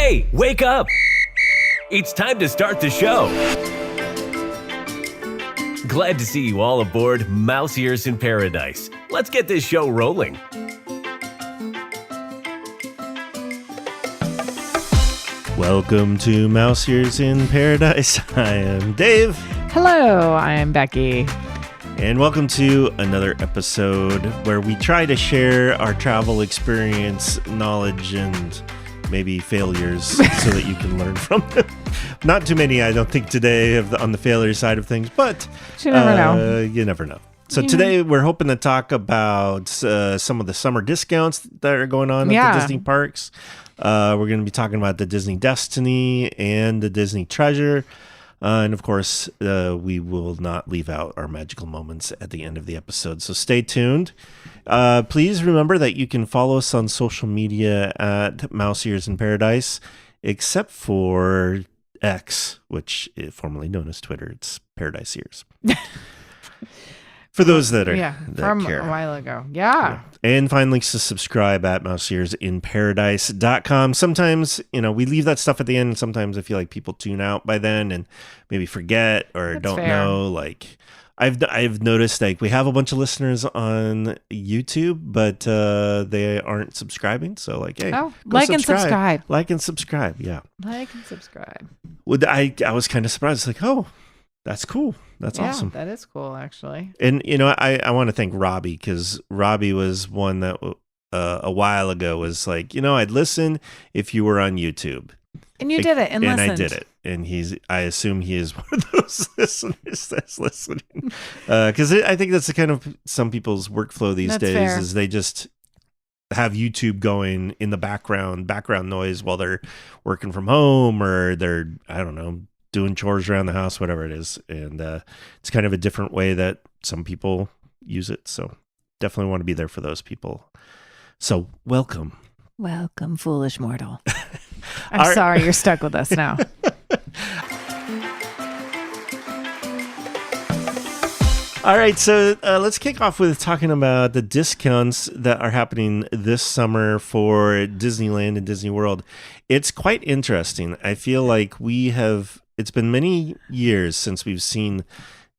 Hey, wake up! It's time to start the show. Glad to see you all aboard Mouse Ears in Paradise. Let's get this show rolling. Welcome to Mouse Ears in Paradise. I am Dave. Hello, I am Becky. And welcome to another episode where we try to share our travel experience, knowledge, and maybe failures so that you can learn from them. Not too many, I don't think, today on the failure side of things, but you never know. You never know. So today we're hoping to talk about some of the summer discounts that are going on at the Disney parks. We're going to be talking about the Disney Destiny and the Disney Treasure. And of course, we will not leave out our magical moments at the end of the episode. So stay tuned. Please remember that you can follow us on social media at Mouse Ears in Paradise, except for X, which is formerly known as Twitter. It's Paradise Ears. For those that are from care. a while ago. Yeah. And find links to subscribe at mouseearsinparadise.com. Sometimes, we leave that stuff at the end, and sometimes I feel like people tune out by then and maybe forget or That's don't fair. know. Like I've noticed, like, we have a bunch of listeners on YouTube, but they aren't subscribing. So, like, hey, go and subscribe. Like and subscribe. Yeah. Like and subscribe. I was kind of surprised. Like, oh, that's cool. That's awesome. That is cool, actually. And, I want to thank Robbie, because Robbie was one that a while ago was like, I'd listen if you were on YouTube. And you did it and listened. And I did it. And I assume he is one of those listeners that's listening. Because I think that's the kind of some people's workflow these days fair. is they just have YouTube going in the background noise while they're working from home, or they're, I don't know, doing chores around the house, whatever it is. And it's kind of a different way that some people use it. So definitely want to be there for those people. So welcome. Welcome, foolish mortal. I'm sorry you're stuck with us now. All right, so let's kick off with talking about the discounts that are happening this summer for Disneyland and Disney World. It's quite interesting. I feel like it's been many years since we've seen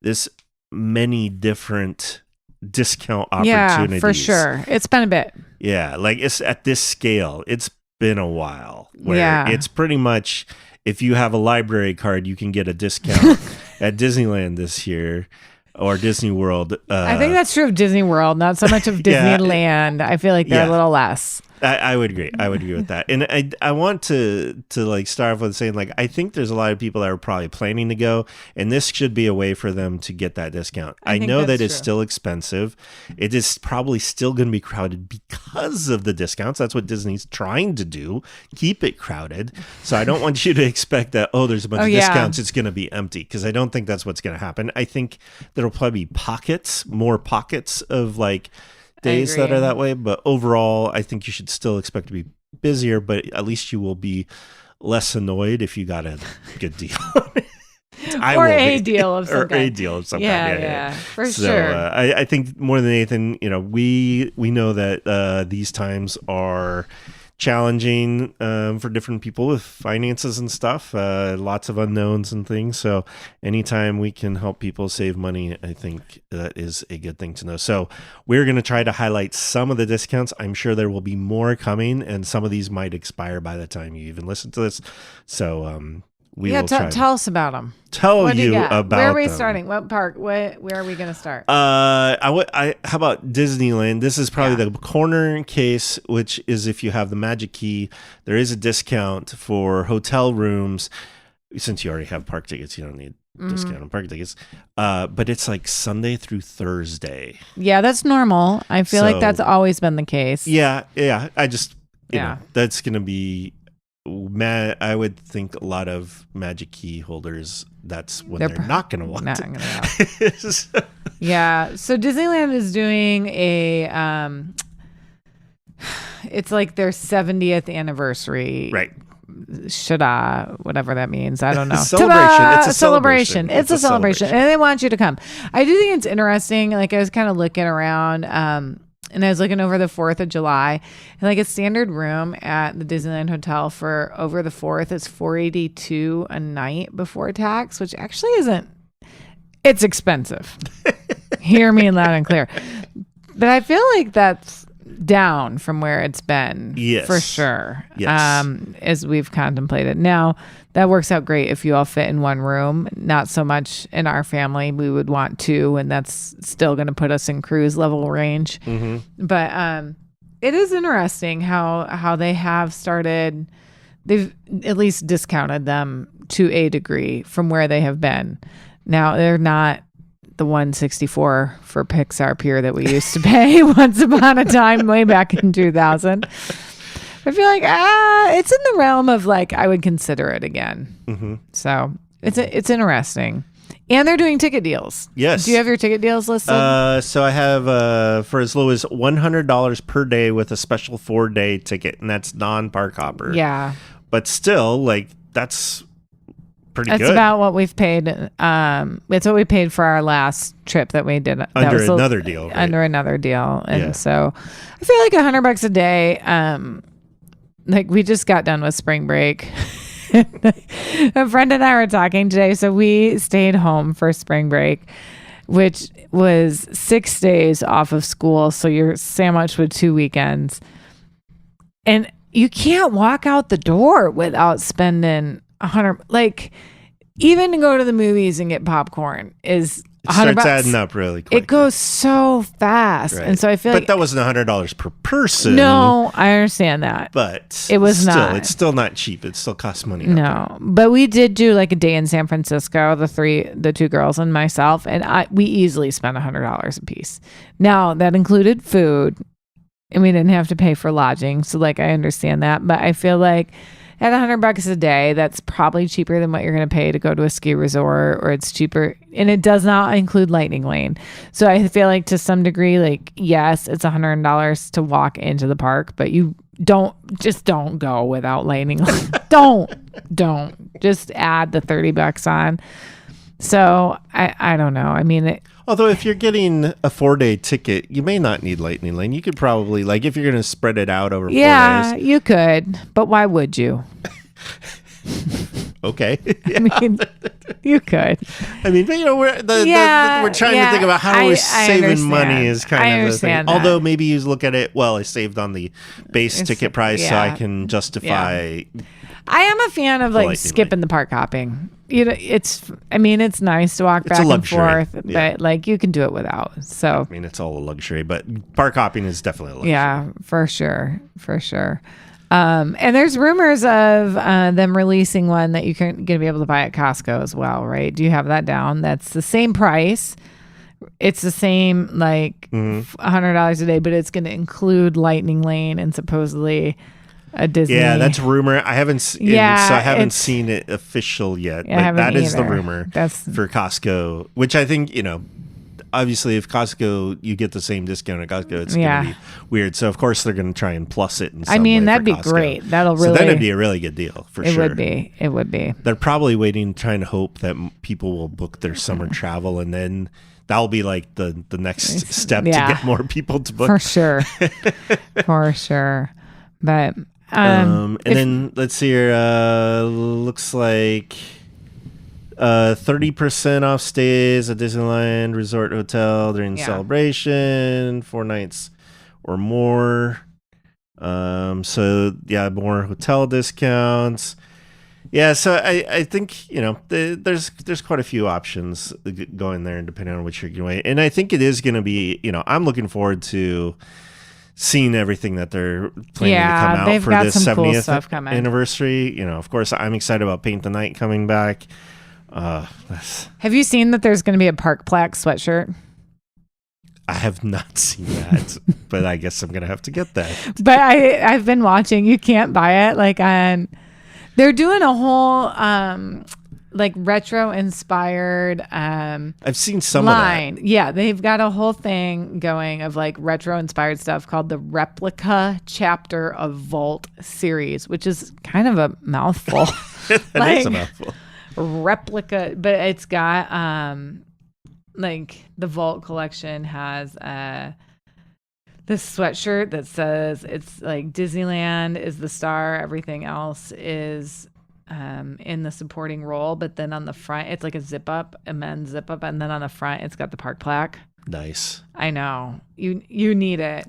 this many different discount opportunities. Yeah, for sure. It's been a bit. Yeah, like it's at this scale, it's been a while where it's pretty much, if you have a library card, you can get a discount at Disneyland this year. Or Disney World. I think that's true of Disney World, not so much of Disneyland. I feel like they're a little less. I would agree. I would agree with that. And I want to like start off with saying, like, I think there's a lot of people that are probably planning to go, and this should be a way for them to get that discount. I know that it's still expensive. It is probably still going to be crowded because of the discounts. That's what Disney's trying to do, keep it crowded. So I don't want you to expect that, there's a bunch of discounts, it's going to be empty, because I don't think that's what's going to happen. I think there'll probably be more pockets of like days that are that way, but overall I think you should still expect to be busier, but at least you will be less annoyed if you got a good deal. Or a deal of some kind. Yeah, for sure. I think more than anything, we know that these times are challenging for different people with finances and stuff, lots of unknowns and things. So anytime we can help people save money, I think that is a good thing to know. So we're going to try to highlight some of the discounts. I'm sure there will be more coming, and some of these might expire by the time you even listen to this. So tell us about them. Tell you about Where are we them. starting? What park? Where are we going to start? How about Disneyland? This is probably the corner case, which is if you have the Magic Key, there is a discount for hotel rooms. Since you already have park tickets, you don't need discount on park tickets. But it's like Sunday through Thursday. Yeah, that's normal. I feel like that's always been the case. Yeah. I just, that's going to be... I would think a lot of Magic Key holders, that's when they're not going to want it. Yeah. So Disneyland is doing it's like their 70th anniversary. Right. Whatever that means. I don't know. Celebration. It's a celebration. It's a celebration. And they want you to come. I do think it's interesting. Like, I was kind of looking around. And I was looking over the 4th of July, and like a standard room at the Disneyland Hotel for over the 4th is $482 a night before tax, which actually isn't, it's expensive. Hear me loud and clear. But I feel like that's down from where it's been. Yes. For sure. Yes. As we've contemplated. Now, that works out great if you all fit in one room. Not so much in our family. We would want 2, and that's still going to put us in cruise level range. Mm-hmm. But it is interesting how they have started. They've at least discounted them to a degree from where they have been. Now, they're not the $164 for Pixar Pier that we used to pay once upon a time way back in 2000. I feel like it's in the realm of like I would consider it again. Mm-hmm. So it's interesting, and they're doing ticket deals. Yes. Do you have your ticket deals listed? So I have for as low as $100 per day with a special 4-day ticket, and that's non-park hopper. Yeah, but still, like that's pretty good. That's about what we've paid. It's what we paid for our last trip that we did. Under another deal. Right? Under another deal. And so I feel like $100 a day. Like we just got done with spring break. A friend and I were talking today. So we stayed home for spring break, which was 6 days off of school. So you're sandwiched with 2 weekends. And you can't walk out the door without spending 100. Like even to go to the movies and get popcorn is it starts adding up really quick. It goes so fast. Right. And so I feel like that wasn't $100 per person. No, I understand that. But it was not. It's still not cheap. It still costs money. No. But we did do like a day in San Francisco, the 2 girls and myself, and we easily spent $100 a piece. Now that included food, and we didn't have to pay for lodging. So like I understand that. But I feel like at $100 a day, that's probably cheaper than what you're going to pay to go to a ski resort, or it's cheaper. And it does not include Lightning Lane. So I feel like to some degree, like, yes, it's $100 to walk into the park, but you don't go without Lightning Lane. don't just add the $30 on. So I don't know. I mean, although if you're getting a 4-day ticket, you may not need Lightning Lane. You could probably, like, if you're going to spread it out over 4 days. Yeah, you could. But why would you? Okay. Yeah. I mean, you could. I mean, but, you know, we're trying to think about how we're saving money is kind of the thing. That. Although maybe you look at it, well, I saved on the base ticket price, so I can justify. Yeah. I am a fan of like skipping the park hopping. You know, it's nice to walk back and forth, but like you can do it without. So I mean, it's all a luxury, but park hopping is definitely a luxury. Yeah, for sure. And there's rumors of them releasing one that you're going to be able to buy at Costco as well, right? Do you have that down? That's the same price. It's the same, like $100 a day, but it's going to include Lightning Lane and supposedly a Disney. Yeah, that's rumor. I haven't seen it official yet. Yeah, but that is the rumor for Costco, which I think, you know, obviously if Costco, you get the same discount at Costco, it's going to be weird. So of course they're going to try and plus it in some way. That'd be great. So then it'd be a really good deal for sure. It would be. They're probably trying to hope that people will book their summer travel, and then that'll be like the next step to get more people to book. For sure. For sure. But and then let's see here. Looks like 30% off stays at Disneyland Resort Hotel during the celebration, 4 nights or more. So yeah, more hotel discounts. Yeah, so I think, you know, there's quite a few options going there, depending on which you're going. And I think it is going to be, you know, I'm looking forward to seeing everything that they're planning to come out for this 70th anniversary. You know, of course, I'm excited about Paint the Night coming back. Have you seen that there's going to be a Park Plaque sweatshirt? I have not seen that, but I guess I'm going to have to get that. But I've been watching. You can't buy it. Like they're doing a whole like retro inspired I've seen some line. of that. Yeah, they've got a whole thing going of like retro inspired stuff called the Replica Chapter of Vault series, which is kind of a mouthful. That is a mouthful. Replica, but it's got like the Vault collection has this sweatshirt that says it's like Disneyland is the star, everything else is in the supporting role, but then on the front it's like a men's zip up, and then on the front it's got the park plaque. Nice. I know. You need it.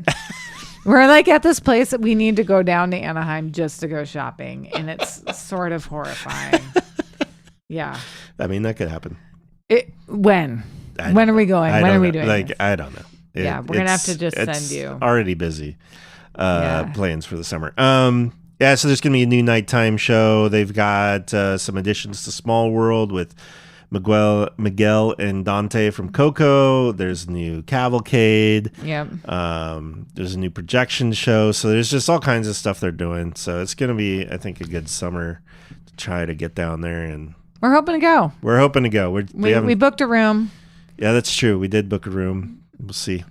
We're like at this place that we need to go down to Anaheim just to go shopping, and it's sort of horrifying. Yeah. I mean, that could happen. When are we going? When are we doing this? I don't know. We're going to have to just send you. Already busy plans for the summer. Yeah, so there's going to be a new nighttime show. They've got some additions to Small World with Miguel and Dante from Coco. There's a new Cavalcade. Yep. There's a new projection show. So there's just all kinds of stuff they're doing. So it's going to be, I think, a good summer to try to get down there. And we're hoping to go. We booked a room. Yeah, that's true. We did book a room. We'll see.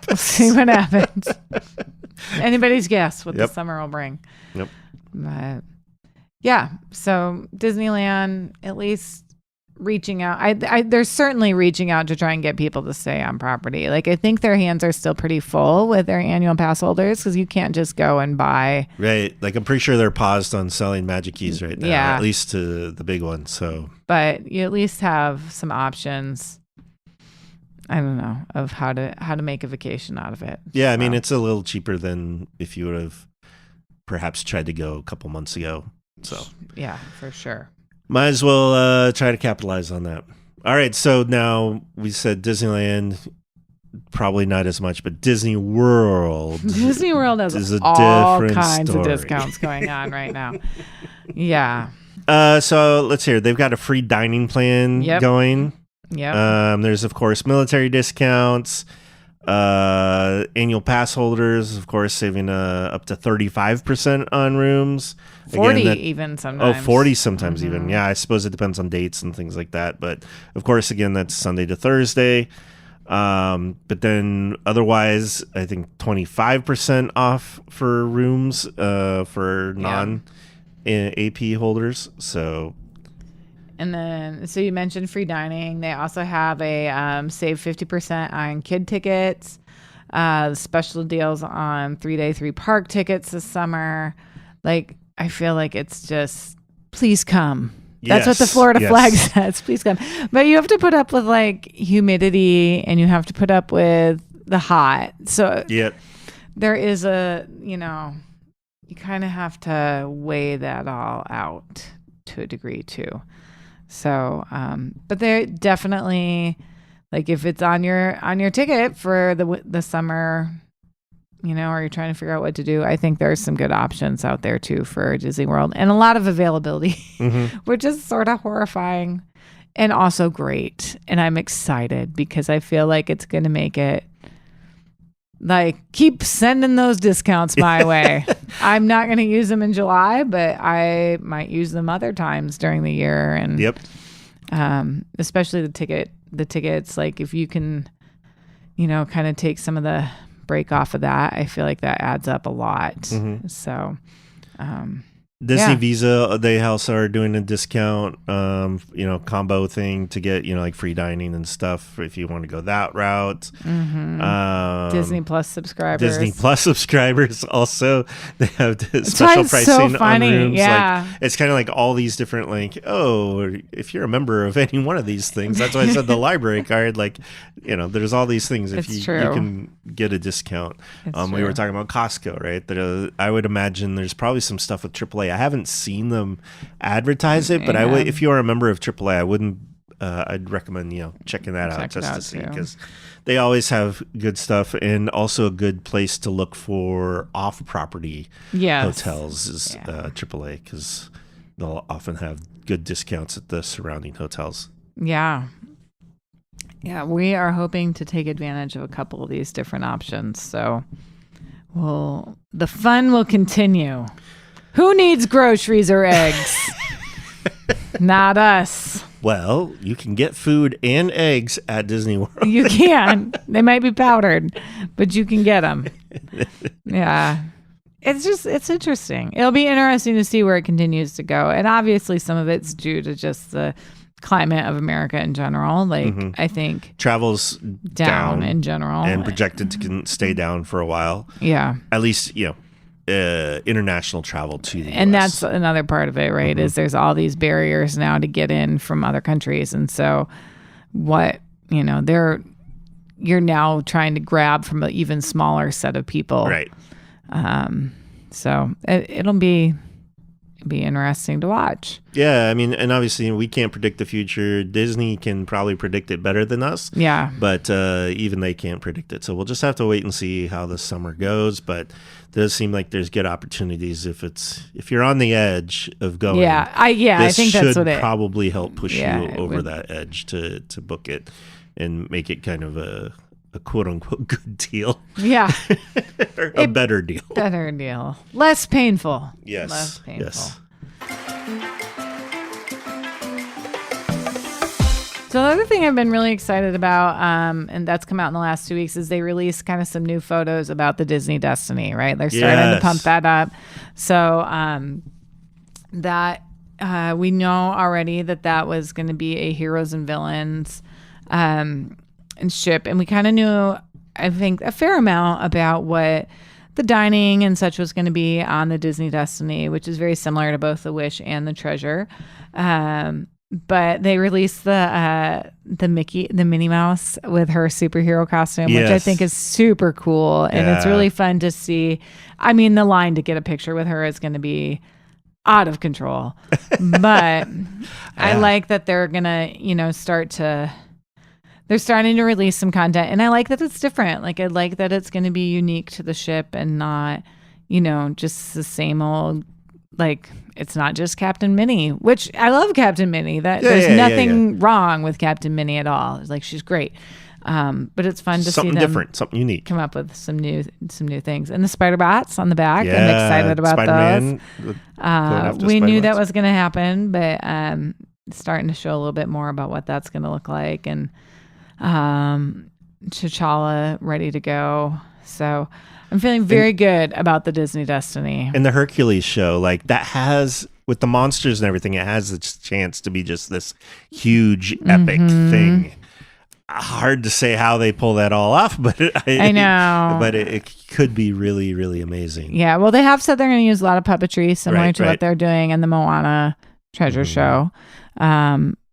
We'll see what happens. Anybody's guess what the summer will bring. Yep. But yeah, so Disneyland, at least reaching out. They're certainly reaching out to try and get people to stay on property. Like, I think their hands are still pretty full with their annual pass holders because you can't just go and buy. Right. Like, I'm pretty sure they're paused on selling Magic Keys right now. Yeah. At least to the big one. So, but you at least have some options. I don't know, of how to make a vacation out of it. Yeah, I mean, it's a little cheaper than if you would have perhaps tried to go a couple months ago. So yeah, for sure. Might as well try to capitalize on that. All right, so now we said Disneyland, probably not as much, but Disney World. Disney World has all kinds of discounts going on right now. Yeah. So let's hear. They've got a free dining plan going. Yeah. There's, of course, military discounts, annual pass holders, of course, saving up to 35% on rooms. 40 even sometimes. Oh, 40 sometimes even. Yeah, I suppose it depends on dates and things like that. But, of course, again, that's Sunday to Thursday. But then otherwise, I think 25% off for rooms for non-AP holders. So... And then, so you mentioned free dining. They also have a save 50% on kid tickets, special deals on 3-day 3-park tickets this summer. Like, I feel like it's just, please come. That's what the Florida flag says. Please come. But you have to put up with like humidity, and you have to put up with the hot. So there is you kind of have to weigh that all out to a degree too. So, but they're definitely like, if it's on your ticket for the summer, or you're trying to figure out what to do, I think there's some good options out there too for Disney World, and a lot of availability, which is sort of horrifying and also great. And I'm excited because I feel like it's going to make it like, keep sending those discounts my way. I'm not going to use them in July, but I might use them other times during the year. And especially the tickets, like if you can, kind of take some of the break off of that, I feel like that adds up a lot. So, Disney Visa, they also are doing a discount, combo thing to get, like free dining and stuff if you want to go that route. Disney Plus subscribers also, they have special pricing on rooms. Yeah. Like, it's kind of like all these different, like, if you're a member of any one of these things, that's why I said the library card, like, there's all these things. If you can get a discount. We were talking about Costco, right? That I would imagine there's probably some stuff with AAA. I haven't seen them advertise it, but if you are a member of AAA, I'd recommend checking that out just to see, because they always have good stuff, and also a good place to look for off-property hotels is AAA, because they'll often have good discounts at the surrounding hotels. Yeah, we are hoping to take advantage of a couple of these different options, so the fun will continue. Who needs groceries or eggs? Not us. Well, you can get food and eggs at Disney World. You can. They might be powdered, but you can get them. Yeah. It's interesting. It'll be interesting to see where it continues to go. And obviously some of it's due to just the climate of America in general. Like, I think travel's down in general and projected to stay down for a while. Yeah. At least, international travel to the and US. that's another part of it, right? Is there's all these barriers now to get in from other countries. And so you're now trying to grab from an even smaller set of people. Right. So it'll be interesting to watch. Yeah, I mean, and obviously we can't predict the future. Disney can probably predict it better than us. Yeah. But even they can't predict it. So we'll just have to wait and see how the summer goes. But it does seem like there's good opportunities if you're on the edge of going. Yeah, I think that's what it probably help push you over that edge to book it and make it kind of a quote unquote good deal. Yeah. Or a better deal. Better deal. Less painful. Yes. Less painful. Yes. So the other thing I've been really excited about, and that's come out in the last 2 weeks, is they released kind of some new photos about the Disney Destiny, right? They're starting to pump that up. So that we know already that was going to be a heroes and villains and ship. And we kind of knew, I think, a fair amount about what the dining and such was going to be on the Disney Destiny, which is very similar to both the Wish and the Treasure. But they released the Minnie Mouse with her superhero costume, which I think is super cool. And it's really fun to see. I mean, the line to get a picture with her is going to be out of control. But I like that they're going to, they're starting to release some content. And I like that it's different. Like, I like that it's going to be unique to the ship and not, just the same old, like, it's not just Captain Minnie, which I love Captain Minnie. There's nothing wrong with Captain Minnie at all. It's like, she's great. But it's fun to see them different, something unique, come up with some new things. And the spider bots on the back, I'm excited about those. We knew that was going to happen, but starting to show a little bit more about what that's going to look like. And T'Challa ready to go. So I'm feeling very good about the Disney Destiny. And the Hercules show, like, that has, with the monsters and everything, it has a chance to be just this huge epic thing. Hard to say how they pull that all off, but I know. But it could be really, really amazing. Yeah, well, they have said they're going to use a lot of puppetry, similar to what they're doing in the Moana treasure show.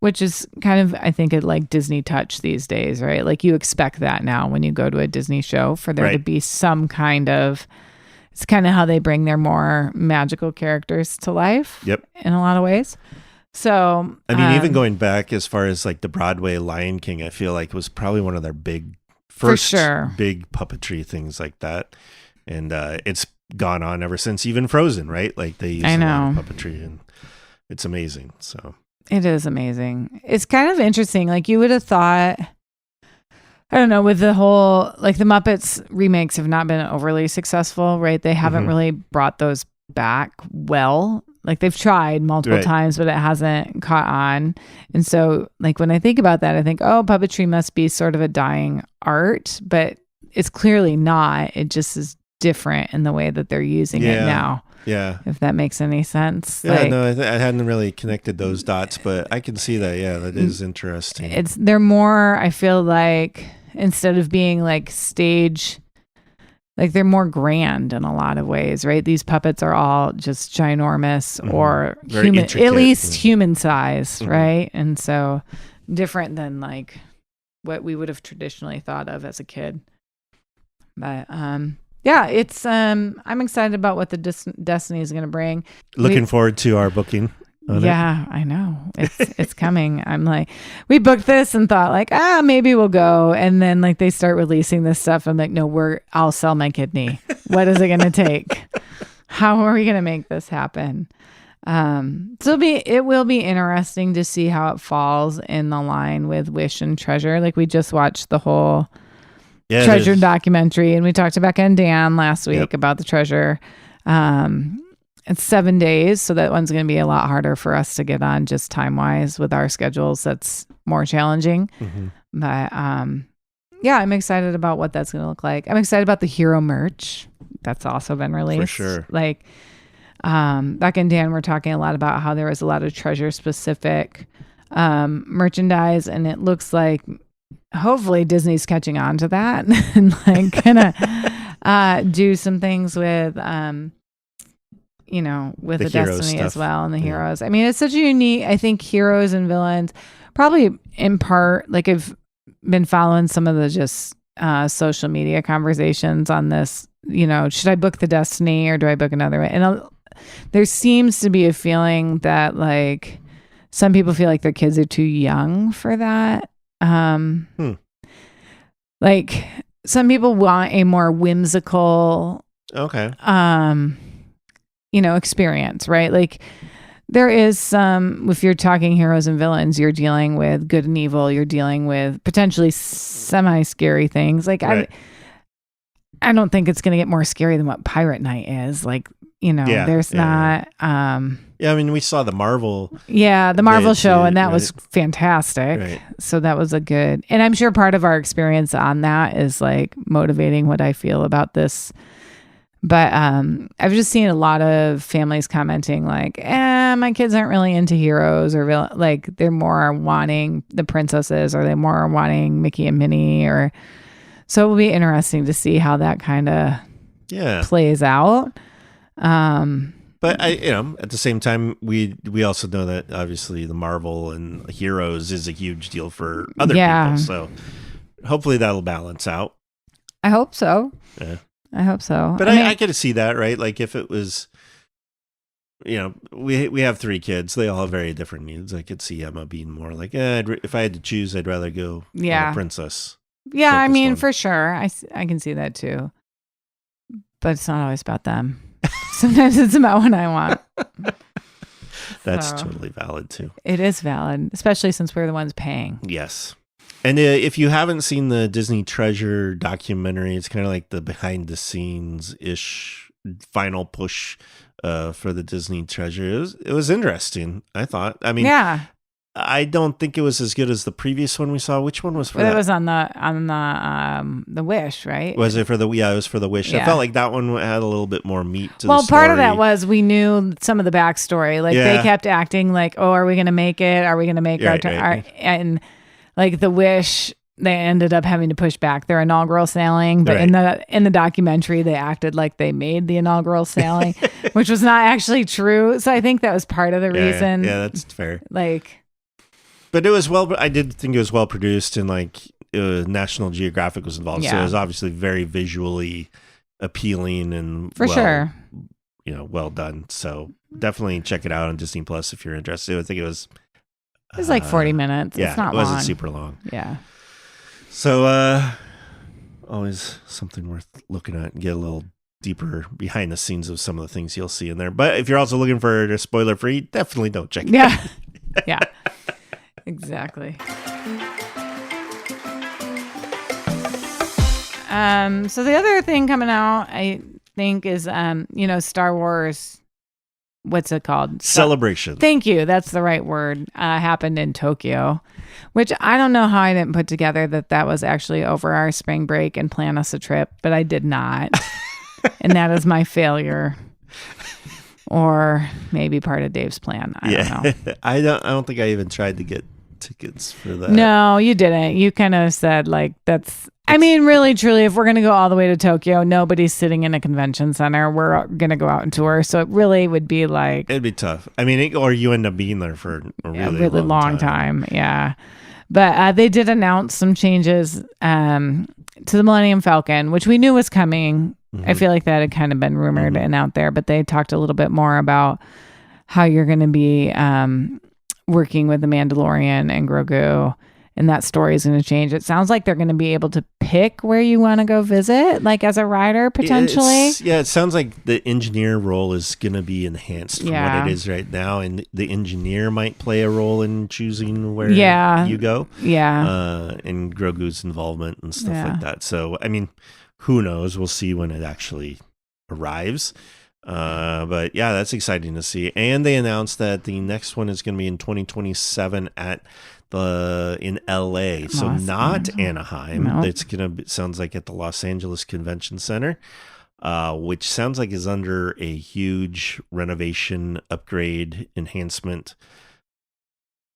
Which is kind of, I think, like Disney touch these days, right? Like, you expect that now when you go to a Disney show for there to be some kind of, it's kind of how they bring their more magical characters to life. Yep. In a lot of ways. So, I mean, even going back as far as like the Broadway Lion King, I feel like was probably one of their first big puppetry things like that. And it's gone on ever since, even Frozen, right? Like, they use a lot of puppetry, and it's amazing. So it is amazing. It's kind of interesting. Like, you would have thought, I don't know, with the whole, like, the Muppets remakes have not been overly successful, right? They haven't really brought those back well. Like, they've tried multiple times, but it hasn't caught on. And so, like, when I think about that, I think, oh, puppetry must be sort of a dying art, but it's clearly not. It just is different in the way that they're using it now. Yeah. If that makes any sense. Yeah, no, I hadn't really connected those dots, but I can see that. Yeah, that is interesting. They're more, I feel like, instead of being like stage, like, they're more grand in a lot of ways, right? These puppets are all just ginormous or human, at least human size, right? And so different than like what we would have traditionally thought of as a kid. But yeah, it's I'm excited about what the Destiny is going to bring. Looking forward to our booking. Yeah, I know. It's coming. I'm like, we booked this and thought like, maybe we'll go. And then like they start releasing this stuff. I'm like, no, I'll sell my kidney. What is it going to take? How are we going to make this happen? So it will be interesting to see how it falls in the line with Wish and Treasure. Like, we just watched the whole Treasure documentary, and we talked to Becca and Dan last week about the Treasure. It's 7 days, so that one's going to be a lot harder for us to get on just time-wise with our schedules. That's more challenging. But yeah, I'm excited about what that's going to look like. I'm excited about the hero merch that's also been released. For sure. Like, Becca and Dan were talking a lot about how there was a lot of Treasure-specific merchandise, and it looks like hopefully Disney's catching on to that and like gonna do some things with with the Destiny stuff as well, and the heroes. I mean, it's such a unique, I think, heroes and villains, probably in part, like I've been following some of the just social media conversations on this, should I book the Destiny or do I book another way? And there seems to be a feeling that like some people feel like their kids are too young for that. Like some people want a more whimsical experience, right? Like there is some, if you're talking heroes and villains, you're dealing with good and evil, you're dealing with potentially semi-scary things. Like right. I don't think it's going to get more scary than what Pirate Night is. Like, there's not. Yeah, I mean, we saw the Marvel. Yeah, the Marvel show, and that was fantastic. Right. So that was and I'm sure part of our experience on that is like motivating what I feel about this. But I've just seen a lot of families commenting like, my kids aren't really into heroes, or like they're more wanting the princesses, or they're more wanting Mickey and Minnie, or so it will be interesting to see how that kind of plays out. But at the same time, we also know that obviously the Marvel and heroes is a huge deal for other people. So hopefully that'll balance out. I hope so. Yeah. I hope so. But I could see that, right? Like if it was, we have 3 kids. They all have very different needs. I could see Emma being more like, if I had to choose, I'd rather go on a princess. Yeah, I mean, for sure. I can see that too. But it's not always about them. Sometimes it's about what I want. That's totally valid too. It is valid, especially since we're the ones paying. Yes. And if you haven't seen the Disney Treasure documentary, it's kind of like the behind the scenes-ish final push for the Disney Treasure. It was interesting, I thought. I mean, I don't think it was as good as the previous one we saw. Which one was for that? It was on the Wish, right? Was it for the? Yeah, it was for the Wish. Yeah. I felt like that one had a little bit more meat to the story. Well, part of that was we knew some of the backstory. Like they kept acting like, "Oh, are we going to make it? Are we going to make our and like the Wish?" They ended up having to push back their inaugural sailing, but in the documentary, they acted like they made the inaugural sailing, which was not actually true. So I think that was part of the reason. Yeah, that's fair. But it was I did think it was well produced, and like National Geographic was involved, so it was obviously very visually appealing and well done. So definitely check it out on Disney Plus if you're interested. I think it was like 40 minutes. Yeah, it's not it wasn't long. super long. Yeah. So always something worth looking at and get a little deeper behind the scenes of some of the things you'll see in there. But if you're also looking for a spoiler free, definitely don't check it out. Yeah. Exactly. So the other thing coming out, I think, is Star Wars. What's it called? Celebration. Thank you. That's the right word. Happened in Tokyo, which I don't know how I didn't put together that was actually over our spring break and plan us a trip, but I did not. And that is my failure. Or maybe part of Dave's plan. I don't know. I don't think I even tried to get tickets for that. No, you didn't. You kind of said like I mean, really, truly, if we're going to go all the way to Tokyo, nobody's sitting in a convention center. We're going to go out and tour. So it really would be like... It'd be tough. I mean, or you end up being there for a really long time. Yeah. But they did announce some changes to the Millennium Falcon, which we knew was coming. Mm-hmm. I feel like that had kind of been rumored and out there, but they talked a little bit more about how you're going to be working with the Mandalorian and Grogu, and that story is going to change. It sounds like they're going to be able to pick where you want to go visit, like as a rider potentially. It sounds like the engineer role is going to be enhanced from what it is right now, and the engineer might play a role in choosing where you go. Yeah. And Grogu's involvement and stuff like that. So, I mean, who knows? We'll see when it actually arrives. But yeah, that's exciting to see. And they announced that the next one is going to be in 2027 in LA. So not Anaheim. No. It's sounds like at the Los Angeles Convention Center, which sounds like is under a huge renovation, upgrade, enhancement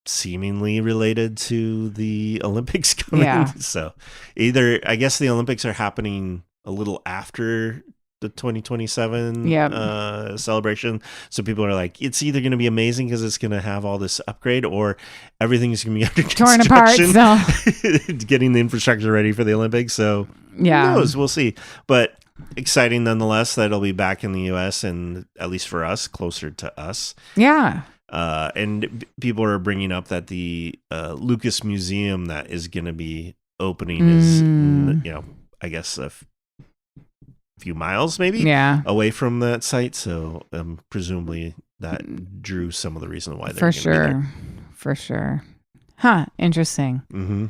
seemingly related to the Olympics coming. Yeah. So either, I guess the Olympics are happening a little after the 2027 celebration. So people are like, it's either going to be amazing because it's going to have all this upgrade, or everything's going to be under torn apart. So getting the infrastructure ready for the Olympics. So who knows? We'll see. But exciting nonetheless that it'll be back in the U.S. and at least for us, closer to us. Yeah. And people are bringing up that the Lucas Museum that is going to be opening is, I guess few miles maybe away from that site, so presumably that drew some of the reason why they're for sure. Interesting.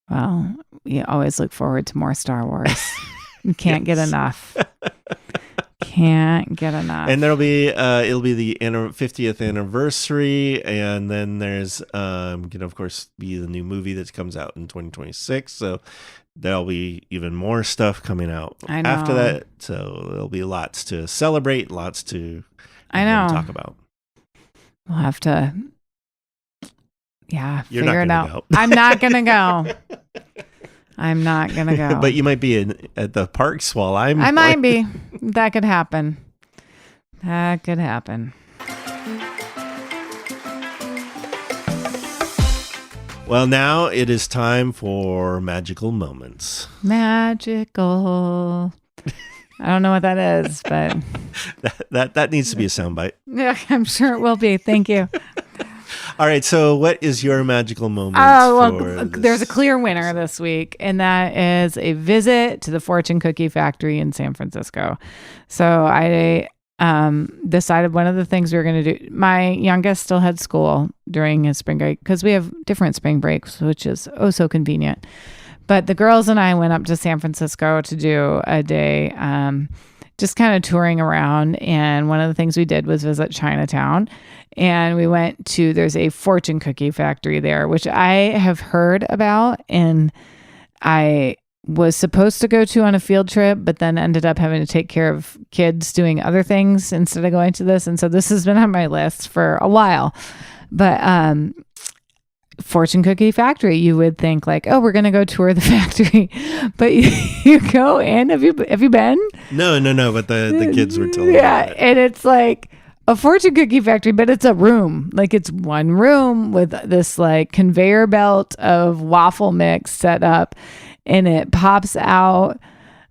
Well, we always look forward to more Star Wars. You can't get enough. And there'll be it'll be the 50th anniversary, and then there's gonna of course be the new movie that comes out in 2026, so there'll be even more stuff coming out after that. So there'll be lots to celebrate, lots to talk about. We'll have to figure it out. I'm not gonna go. But you might be at the parks while I might be. That could happen. Well, now it is time for magical moments. Magical. I don't know what that is, but that needs to be a soundbite. Yeah, I'm sure it will be. Thank you. All right, so what is your magical moment? There's a clear winner this week, and that is a visit to the Fortune Cookie Factory in San Francisco. So I decided one of the things we were going to do, my youngest still had school during his spring break because we have different spring breaks, which is so convenient. But the girls and I went up to San Francisco to do a day, just kind of touring around. And one of the things we did was visit Chinatown. And we went to, there's a Fortune Cookie Factory there, which I have heard about. And I was supposed to go to on a field trip, but then ended up having to take care of kids doing other things instead of going to this. And so this has been on my list for a while. But Fortune Cookie Factory, you would think like, oh, we're going to go tour the factory. But you go in. Have you been? No. But the kids were telling me about it. And it's like a Fortune Cookie Factory, but it's a room. Like it's one room with this like conveyor belt of waffle mix set up. And it pops out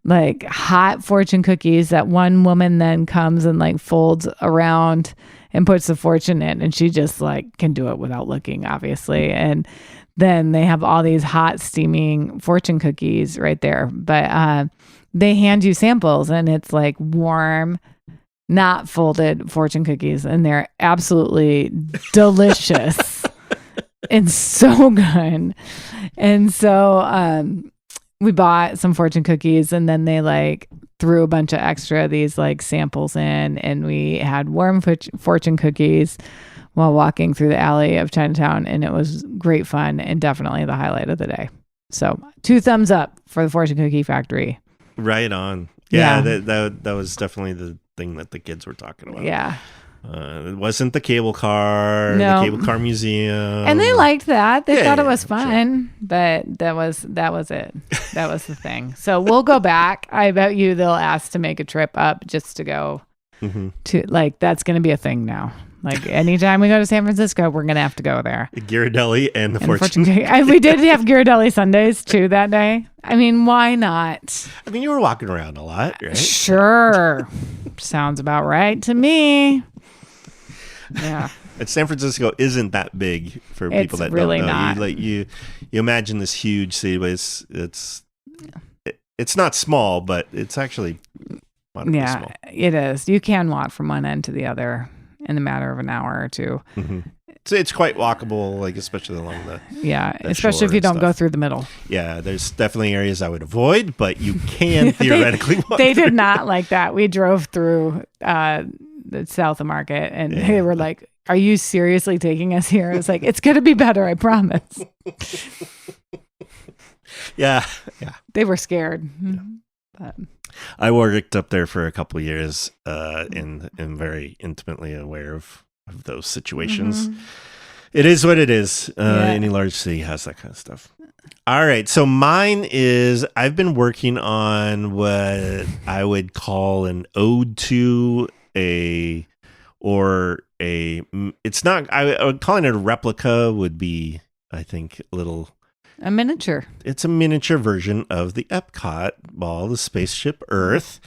like hot fortune cookies that one woman then comes and like folds around and puts the fortune in. And she just like can do it without looking, obviously. And then they have all these hot steaming fortune cookies right there. But they hand you samples and it's like warm, not folded fortune cookies. And they're absolutely delicious and so good. And so, we bought some fortune cookies and then they like threw a bunch of extra these like samples in, and we had warm fortune cookies while walking through the alley of Chinatown, and it was great fun and definitely the highlight of the day. So 2 thumbs up for the Fortune Cookie Factory. Right on. Yeah. That was definitely the thing that the kids were talking about. Yeah. It wasn't the cable car, the cable car museum. And they liked that. They thought it was fun, but that was it. That was the thing. So we'll go back. I bet you they'll ask to make a trip up just to go to, like, that's going to be a thing now. Like anytime we go to San Francisco, we're going to have to go there. Ghirardelli and the Fortune. We did have Ghirardelli Sundays too that day. I mean, why not? I mean, you were walking around a lot, right? Sure. Sounds about right to me. Yeah. And San Francisco isn't that big for people that really don't know. Not. You imagine this huge city, but it's not small, but it's actually moderately small. It is. You can walk from one end to the other in the matter of an hour or two. Mm-hmm. So it's quite walkable, like especially along the especially if you don't go through the middle. Yeah, there's definitely areas I would avoid, but you can theoretically walk. They did not like that. We drove through the South of Market, and they were like, "Are you seriously taking us here?" I was like, "It's gonna be better, I promise." Yeah. They were scared. Yeah. But I worked up there for a couple of years, and am very intimately aware of those situations. It is what it is. Any large city has that kind of stuff. All right. So mine is, I've been working on what I would call an ode to it's not, I would calling it a replica would be, I think, a miniature. It's a miniature version of the Epcot ball, the spaceship Earth,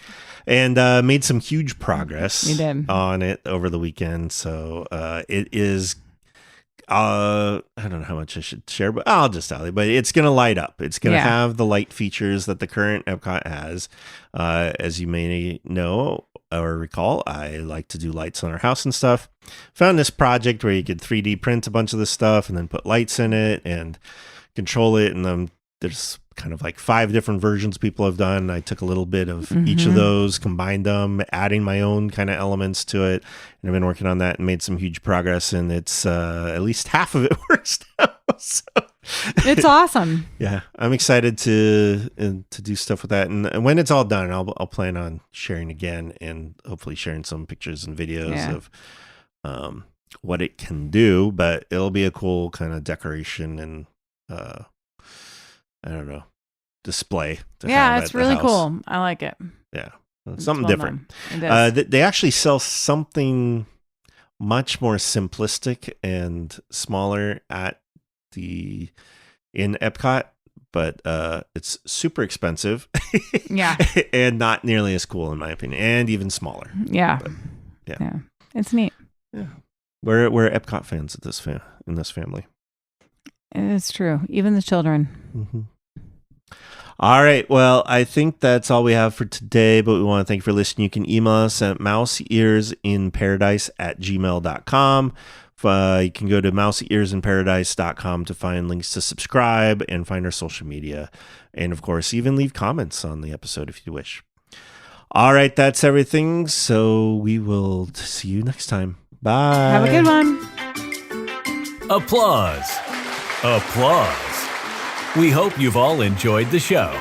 and made some huge progress on it over the weekend. So it is, I don't know how much I should share, but I'll just tell you. But it's going to light up. It's going to have the light features that the current Epcot has. As you may know or recall, I like to do lights on our house and stuff. Found this project where you could 3D print a bunch of this stuff and then put lights in it and control it. And there's kind of like 5 different versions people have done. I took a little bit of each of those, combined them, adding my own kind of elements to it. And I've been working on that and made some huge progress. And it's at least half of it works now. So, it's awesome. Yeah, I'm excited to do stuff with that. And when it's all done, I'll plan on sharing again and hopefully sharing some pictures and videos of what it can do. But it'll be a cool kind of decoration and I don't know, display. It's really cool. I like it. Yeah, it's something different. They actually sell something much more simplistic and smaller in Epcot, but it's super expensive. And not nearly as cool in my opinion, and even smaller. Yeah, it's neat. Yeah, we're Epcot fans in this family. It's true. Even the children. Mm-hmm. All right. Well, I think that's all we have for today, but we want to thank you for listening. You can email us at mouseearsinparadise@gmail.com. You can go to mouseearsinparadise.com to find links to subscribe and find our social media. And of course, even leave comments on the episode if you wish. All right. That's everything. So we will see you next time. Bye. Have a good one. Applause. We hope you've all enjoyed the show.